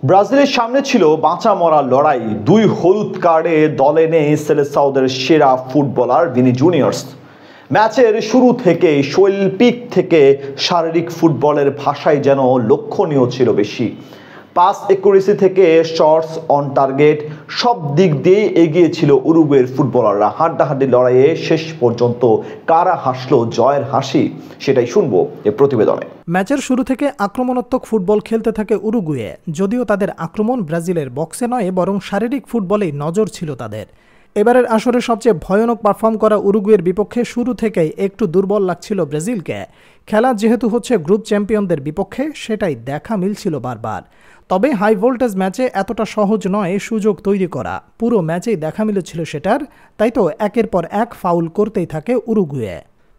ব্রাজিলের সামনে ছিল বাঁচা মরা লড়াই। দুই হলুদ কার্ডে দলে নেই সেলেসাওদের সেরা ফুটবলার ভিনি জুনিয়র্স। ম্যাচের শুরু থেকে শৈল্পিক থেকে শারীরিক ফুটবলের ভাষায় যেন লক্ষণীয় ছিল বেশি। পাস একুরেসি থেকে শটস অন টার্গেট সব দিক দিয়ে এগিয়ে ছিল উরুগুয়ের ফুটবলাররা। হাড্ডাহাড্ডি লড়াইয়ে শেষ পর্যন্ত কারা হাসলো জয়ের হাসি, সেটাই শুনবো এ প্রতিবেদনে। ম্যাচের শুরু থেকে আক্রমণাত্মক ফুটবল খেলতে থাকে উরুগুয়ে। যদিও তাদের আক্রমণ ব্রাজিলের বক্সে নয়, বরং শারীরিক ফুটবলেই নজর ছিল তাদের। এবারের আসরে সবচেয়ে ভয়ানক পারফর্ম করা উরুগুয়ের বিপক্ষে শুরু থেকেই একটু দুর্বল লাগছিল ব্রাজিলকে। খেলা যেহেতু হচ্ছে গ্রুপ চ্যাম্পিয়নদের বিপক্ষে, সেটাই দেখা মিলছিল বারবার। তবে হাই ভোল্টেজ ম্যাচে এতটা সহজ নয় সুযোগ তৈরি করা। পুরো ম্যাচেই দেখা মিলেছিল সেটার। তাই তো একের পর এক ফাউল করতেই থাকে উরুগুয়ে।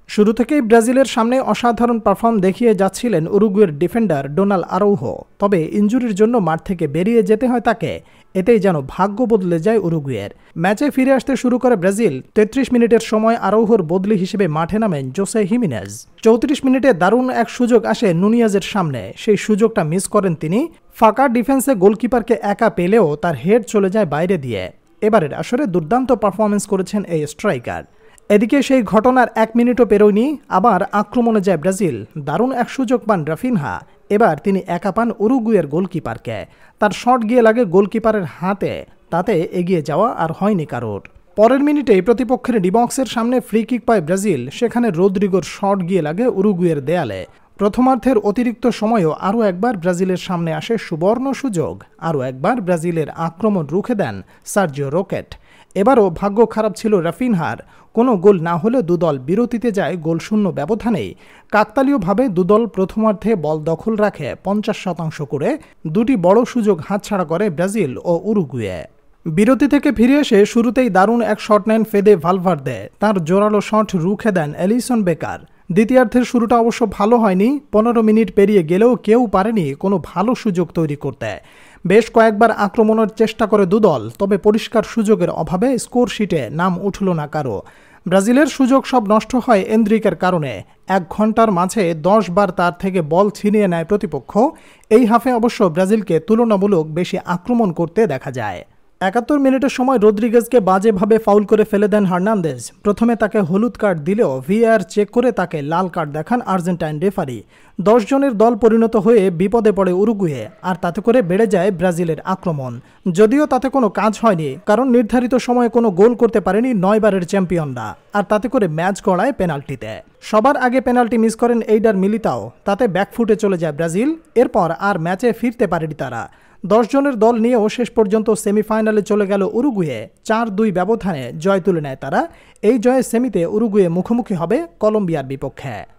শুরু থেকেই ব্রাজিলের সামনে অসাধারণ পারফর্ম দেখিয়ে যাচ্ছিলেন উরুগুয়ের ডিফেন্ডার ডোনাল আরাউহো। তবে ইনজুরির জন্য মাঠ থেকে বেরিয়ে যেতে হয় তাকে। এতেই যেন ভাগ্য বদলে যায় উরুগুয়ের। ম্যাচে ফিরে আসতে শুরু করে ব্রাজিল। ৩৩ মিনিটের সময় আরাউহোর বদলি হিসেবে মাঠে নামেন জোসে হিমেনেজ। ৩৪ মিনিটে দারুণ এক সুযোগ আসে নুনিয়াজের সামনে। সেই সুযোগটা মিস করেন তিনি। ফাঁকা ডিফেন্সে গোলকিপারকে একা পেলেও তার হেড চলে যায় বাইরে দিয়ে। এবারের আসরে দুর্দান্ত পারফরমেন্স করেছেন এই স্ট্রাইকার। এদিকে সেই ঘটনার ১ মিনিটও পেরোয়নি, আবার আক্রমণে যায় ব্রাজিল। দারুণ এক সুযোগ পান রাফিনহা। এবার তিনি একা পান উরুগুয়ের গোলকিপারকে। তার শট গিয়ে লাগে গোলকিপারের হাতে। তাতে এগিয়ে যাওয়া আর হয়নি কারোর। পরের মিনিটেই প্রতিপক্ষের ডিবক্সের সামনে ফ্রি কিক পায় ব্রাজিল। সেখানে রদ্রিগোর শট গিয়ে লাগে উরুগুয়ের দেয়ালে। প্রথমার্ধের অতিরিক্ত সময়েও আরও একবার ব্রাজিলের সামনে আসে সুবর্ণ সুযোগ। আরও একবার ব্রাজিলের আক্রমণ রুখে দেন সার্জিও রকেট। এবারও ভাগ্য খারাপ ছিল রাফিনহার। কোনো গোল না হলে দুদল বিরতিতে যায় গোলশূন্য ব্যবধানেই। কাকতালীয়ভাবে দুদল প্রথমার্ধে বল দখল রাখে ৫০% করে। দুটি বড় সুযোগ হাতছাড়া করে ব্রাজিল ও উরুগুয়ে। বিরতি থেকে ফিরে এসে শুরুতেই দারুণ এক শট নেন ফেদে ভালভার্দে। তার জোরালো শট রুখে দেন এলিসন বেকার। দ্বিতীয়ার্ধের শুরুটা অবশ্য ভালো হয়নি। ১৫ মিনিট পেরিয়ে গেলেও কেউ পারেনি কোনো ভালো সুযোগ তৈরি করতে। বেশ কয়েকবার আক্রমণের চেষ্টা করে দুদল, তবে পরিষ্কার সুযোগের অভাবে স্কোর শিটে নাম উঠল না কারো। ব্রাজিলের সুযোগ সব নষ্ট হয় এন্দ্রিকের কারণে। ১ ঘন্টার মাঝে ১০ বার তার থেকে বল ছিনিয়ে নেয় প্রতিপক্ষ। এই হাফে অবশ্য ব্রাজিলকে তুলনামূলক বেশি আক্রমণ করতে দেখা যায়। ৭১ মিনিটের সময় রদ্রিগেজকে বাজেভাবে ফাউল করে ফেলে দেন হার্নান্দেজ। প্রথমে তাকে হলুদ কার্ড দিলেও ভিএআর চেক করে তাকে লাল কার্ড দেখান আর্জেন্টাইন রেফারি। ১০ জনের দল পরিণত হয়ে বিপদে পড়ে উরুগুয়ে। আর তাতে করে বেড়ে যায় ব্রাজিলের আক্রমণ। যদিও তাতে কোনো কাজ হয়নি, কারণ নির্ধারিত সময়ে কোনো গোল করতে পারেনি ৯ বারের চ্যাম্পিয়নরা। আর তাতে করে ম্যাচ গড়ায় পেনাল্টিতে। সবার আগে পেনাল্টি মিস করেন এইডার মিলিতাও। তাতে ব্যাকফুটে চলে যায় ব্রাজিল। এরপর আর ম্যাচে ফিরতে পারেনি তারা। ১০ জনের দল নিয়েও শেষ পর্যন্ত সেমিফাইনালে চলে গেল উরুগুয়ে। ৪-২ ব্যবধানে জয় তুলে নেয় তারা। এই জয়ে সেমিতে উরুগুয়ে মুখোমুখি হবে কলম্বিয়ার বিপক্ষে।